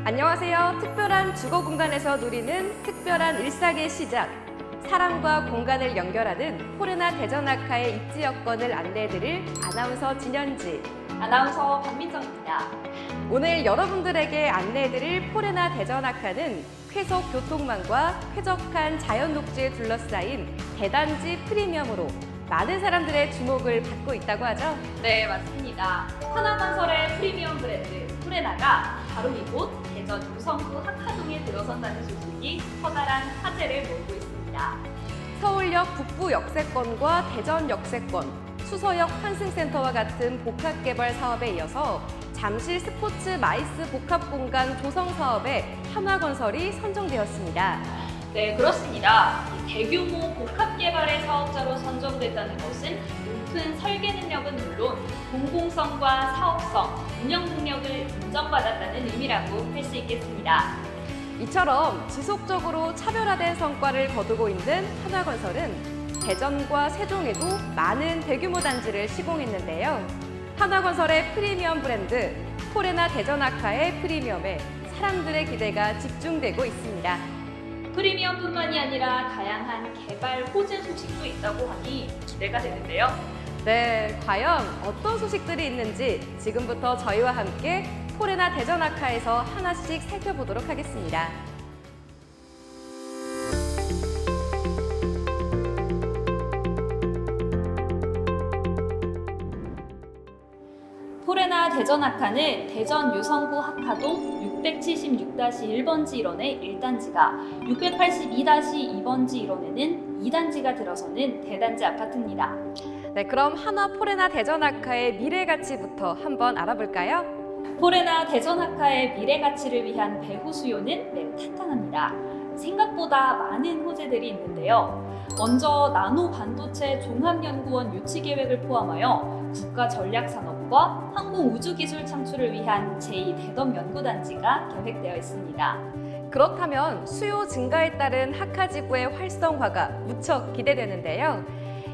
안녕하세요. 특별한 주거공간에서 누리는 특별한 일상의 시작. 사람과 공간을 연결하는 포레나 대전아카의 입지 여건을 안내해드릴 아나운서 진현지. 아나운서 박민정입니다. 오늘 여러분들에게 안내해드릴 포레나 대전아카는 쾌속 교통망과 쾌적한 자연 녹지에 둘러싸인 대단지 프리미엄으로 많은 사람들의 주목을 받고 있다고 하죠. 네, 맞습니다. 하나건설의 프리미엄 브랜드 포레나가 바로 이곳 대전 유성구 학하동에 들어선다는 소식이 커다란 화제를 몰고 있습니다. 서울역 북부 역세권과 대전 역세권, 수서역 환승센터와 같은 복합개발 사업에 이어서 잠실 스포츠 마이스 복합공간 조성 사업에 한화건설이 선정되었습니다. 네, 그렇습니다. 대규모 복합개발의 사업자로 선정됐다는 것은 높은 설계 능력은 물론 공공성과 사업성, 운영 능력을 인정받았다는 의미라고 할 수 있겠습니다. 이처럼 지속적으로 차별화된 성과를 거두고 있는 한화건설은 대전과 세종에도 많은 대규모 단지를 시공했는데요. 한화건설의 프리미엄 브랜드 포레나 대전아카의 프리미엄에 사람들의 기대가 집중되고 있습니다. 프리미엄뿐만이 아니라 다양한 개발 호재 소식도 있다고 하니 기대가 되는데요. 네, 과연 어떤 소식들이 있는지 지금부터 저희와 함께 포레나 대전아카에서 하나씩 살펴보도록 하겠습니다. 포레나 대전아카는 대전 유성구 학하동 676-1번지 1원의 1단지가 682-2번지 1원에는 2단지가 들어서는 대단지 아파트입니다. 네, 그럼 한화 포레나 대전아카의 미래 가치부터 한번 알아볼까요? 포레나 대전아카의 미래 가치를 위한 배후 수요는 매우 탄탄합니다. 생각보다 많은 호재들이 있는데요. 먼저 나노 반도체 종합연구원 유치 계획을 포함하여 국가전략산업과 항공우주기술 창출을 위한 제2대덤 연구단지가 계획되어 있습니다. 그렇다면 수요 증가에 따른 학하지구의 활성화가 무척 기대되는데요.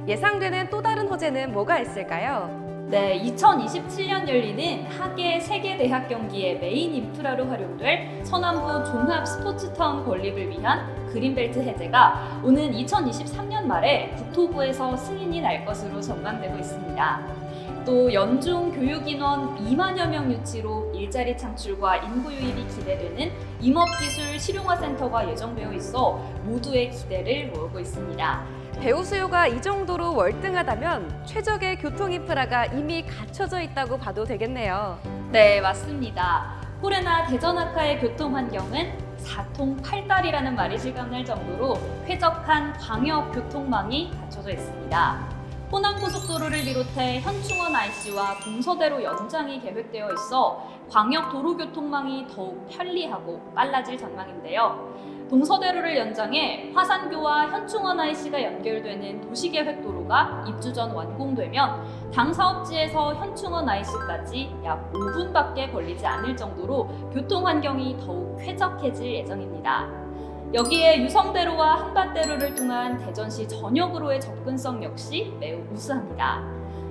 예상되는 또 다른 호재는 뭐가 있을까요? 네, 2027년 열리는 하계 세계대학 경기의 메인 인프라로 활용될 서남부 종합 스포츠타운 건립을 위한 그린벨트 해제가 오는 2023년 말에 국토부에서 승인이 날 것으로 전망되고 있습니다. 또 연중 교육인원 2만여 명 유치로 일자리 창출과 인구 유입이 기대되는 임업기술 실용화센터가 예정되어 있어 모두의 기대를 모으고 있습니다. 배우 수요가 이 정도로 월등하다면 최적의 교통 인프라가 이미 갖춰져 있다고 봐도 되겠네요. 네, 맞습니다. 포레나 대전아카의 교통 환경은 4통 8달이라는 말이 실감날 정도로 쾌적한 광역 교통망이 갖춰져 있습니다. 호남고속도로를 비롯해 현충원 IC와 동서대로 연장이 계획되어 있어 광역 도로교통망이 더욱 편리하고 빨라질 전망인데요. 동서대로를 연장해 화산교와 현충원 IC가 연결되는 도시계획도로가 입주 전 완공되면 당 사업지에서 현충원 IC까지 약 5분밖에 걸리지 않을 정도로 교통환경이 더욱 쾌적해질 예정입니다. 여기에 유성대로와 한밭대로를 통한 대전시 전역으로의 접근성 역시 매우 우수합니다.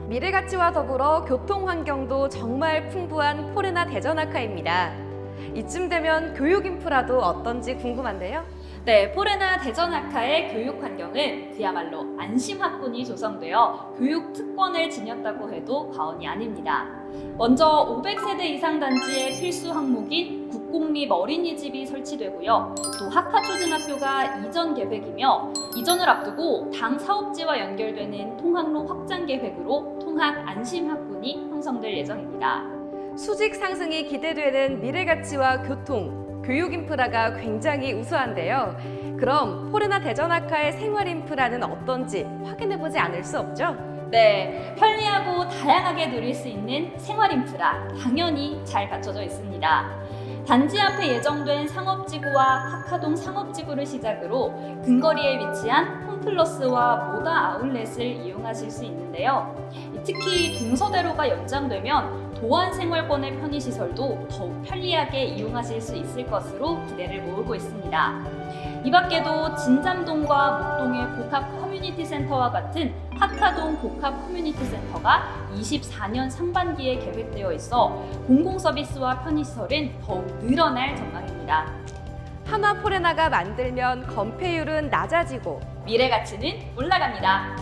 미래 가치와 더불어 교통 환경도 정말 풍부한 포레나 대전아카입니다. 이쯤 되면 교육 인프라도 어떤지 궁금한데요. 네, 포레나 대전아카의 교육 환경은 그야말로 안심학군이 조성되어 교육 특권을 지녔다고 해도 과언이 아닙니다. 먼저 500세대 이상 단지의 필수 항목인 국공립 어린이집이 설치되고요. 또 학하초등학교가 이전 계획이며 이전을 앞두고 당 사업지와 연결되는 통학로 확장 계획으로 통학 안심학군이 형성될 예정입니다. 수직 상승이 기대되는 미래 가치와 교통, 교육 인프라가 굉장히 우수한데요. 그럼 포레나 대전아카의 생활 인프라는 어떤지 확인해보지 않을 수 없죠? 네, 편리하고 다양하게 누릴 수 있는 생활 인프라 당연히 잘 갖춰져 있습니다. 단지 앞에 예정된 상업지구와 학하동 상업지구를 시작으로 근거리에 위치한 홈플러스와 모다 아울렛을 이용하실 수 있는데요. 특히 동서대로가 연장되면 도안 생활권의 편의시설도 더욱 편리하게 이용하실 수 있을 것으로 기대를 모으고 있습니다. 이 밖에도 진잠동과 목동의 복합 커뮤니티 센터와 같은 하카동 복합 커뮤니티 센터가 24년 상반기에 계획되어 있어 공공 서비스와 편의시설은 더욱 늘어날 전망입니다. 한화 포레나가 만들면 건폐율은 낮아지고 미래 가치는 올라갑니다.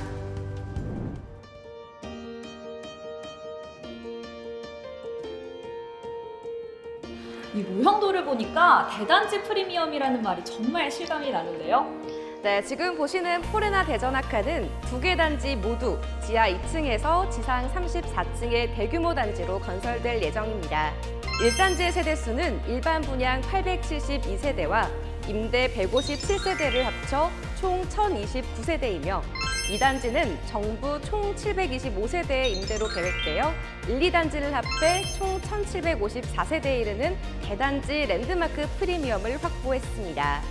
이 모형도를 보니까 대단지 프리미엄이라는 말이 정말 실감이 나는데요. 네, 지금 보시는 포레나 대전아카는 두 개 단지 모두 지하 2층에서 지상 34층의 대규모 단지로 건설될 예정입니다. 1단지의 세대수는 일반 분양 872세대와 임대 157세대를 합쳐 총 1029세대이며 2단지는 정부 총 725세대의 임대로 계획되어 1, 2단지를 합해 총 1754세대에 이르는 대단지 랜드마크 프리미엄을 확보했습니다.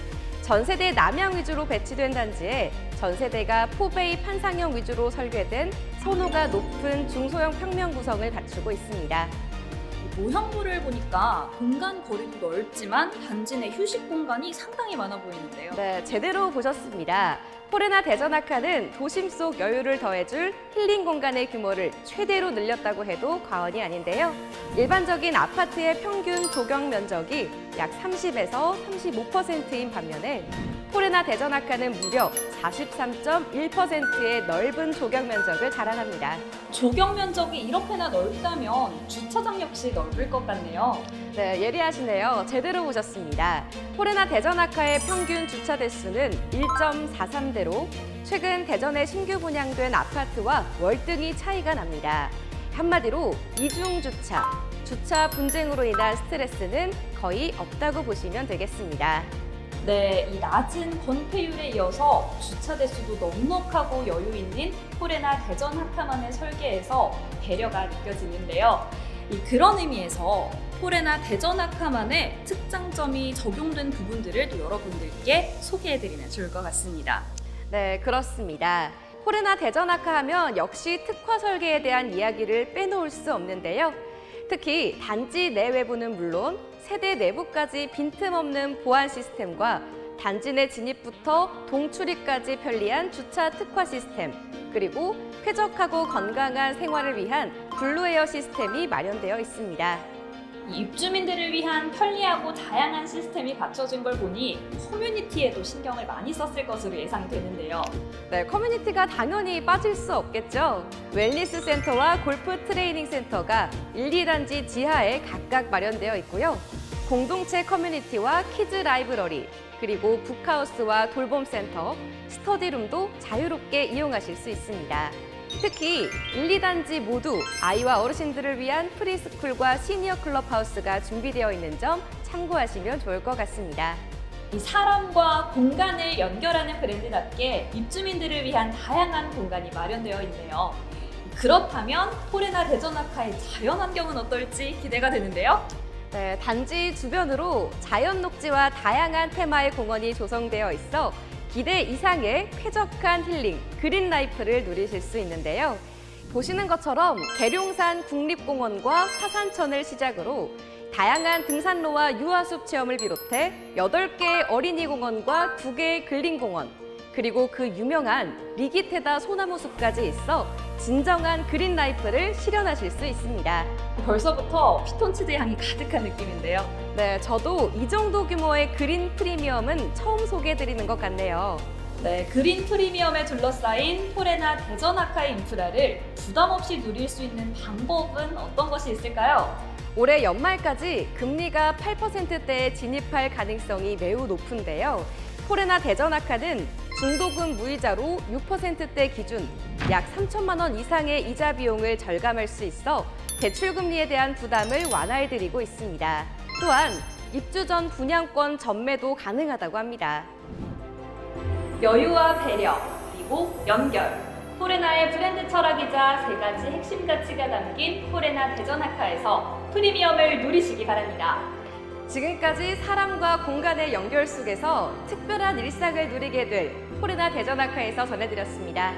전세대 남향 위주로 배치된 단지에 전세대가 포베이 판상형 위주로 설계된 선호가 높은 중소형 평면 구성을 갖추고 있습니다. 모형도를 보니까 공간 거리도 넓지만 단지 내 휴식 공간이 상당히 많아 보이는데요. 네, 제대로 보셨습니다. 포레나 대전아카는 도심 속 여유를 더해줄 힐링 공간의 규모를 최대로 늘렸다고 해도 과언이 아닌데요. 일반적인 아파트의 평균 조경 면적이 약 30에서 35%인 반면에 포레나 대전아카는 무려 43.1%의 넓은 조경 면적을 자랑합니다. 조경 면적이 이렇게나 넓다면 주차장 역시 넓을 것 같네요. 네, 예리하시네요. 제대로 보셨습니다. 포레나 대전아카의 평균 주차 대수는 1.43대로 최근 대전에 신규 분양된 아파트와 월등히 차이가 납니다. 한마디로 이중주차, 주차 분쟁으로 인한 스트레스는 거의 없다고 보시면 되겠습니다. 네, 이 낮은 건폐율에 이어서 주차 대수도 넉넉하고 여유 있는 포레나 대전 하카만의 설계에서 배려가 느껴지는데요. 그런 의미에서 포레나 대전 하카만의 특장점이 적용된 부분들을 또 여러분들께 소개해드리면 좋을 것 같습니다. 네, 그렇습니다. 포레나 대전아카 하면 역시 특화 설계에 대한 이야기를 빼놓을 수 없는데요. 특히 단지 내외부는 물론 세대 내부까지 빈틈없는 보안 시스템과 단지 내 진입부터 동출입까지 편리한 주차 특화 시스템, 그리고 쾌적하고 건강한 생활을 위한 블루에어 시스템이 마련되어 있습니다. 입주민들을 위한 편리하고 다양한 시스템이 갖춰진 걸 보니 커뮤니티에도 신경을 많이 썼을 것으로 예상되는데요. 네, 커뮤니티가 당연히 빠질 수 없겠죠. 웰니스 센터와 골프 트레이닝 센터가 1, 2단지 지하에 각각 마련되어 있고요. 공동체 커뮤니티와 키즈 라이브러리, 그리고 북하우스와 돌봄센터, 스터디룸도 자유롭게 이용하실 수 있습니다. 특히 1, 2단지 모두 아이와 어르신들을 위한 프리스쿨과 시니어 클럽하우스가 준비되어 있는 점 참고하시면 좋을 것 같습니다. 이 사람과 공간을 연결하는 브랜드답게 입주민들을 위한 다양한 공간이 마련되어 있네요. 그렇다면 포레나 대전아카의 자연환경은 어떨지 기대가 되는데요. 네, 단지 주변으로 자연 녹지와 다양한 테마의 공원이 조성되어 있어 기대 이상의 쾌적한 힐링, 그린 라이프를 누리실 수 있는데요. 보시는 것처럼 계룡산 국립공원과 화산천을 시작으로 다양한 등산로와 유아숲 체험을 비롯해 8개의 어린이 공원과 2개의 근린공원, 그리고 그 유명한 리기테다 소나무 숲까지 있어 진정한 그린 라이프를 실현하실 수 있습니다. 벌써부터 피톤치드 향이 가득한 느낌인데요. 네, 저도 이 정도 규모의 그린 프리미엄은 처음 소개해드리는 것 같네요. 네, 그린 프리미엄에 둘러싸인 포레나 대전아카의 인프라를 부담 없이 누릴 수 있는 방법은 어떤 것이 있을까요? 올해 연말까지 금리가 8%대에 진입할 가능성이 매우 높은데요. 포레나 대전아카는 중도금 무이자로 6%대 기준 약 3천만 원 이상의 이자 비용을 절감할 수 있어 대출금리에 대한 부담을 완화해드리고 있습니다. 또한 입주 전 분양권 전매도 가능하다고 합니다. 여유와 배려, 그리고 연결. 포레나의 브랜드 철학이자 3가지 핵심 가치가 담긴 포레나 대전아카에서 프리미엄을 누리시기 바랍니다. 지금까지 사람과 공간의 연결 속에서 특별한 일상을 누리게 될 포레나 대전아카에서 전해드렸습니다.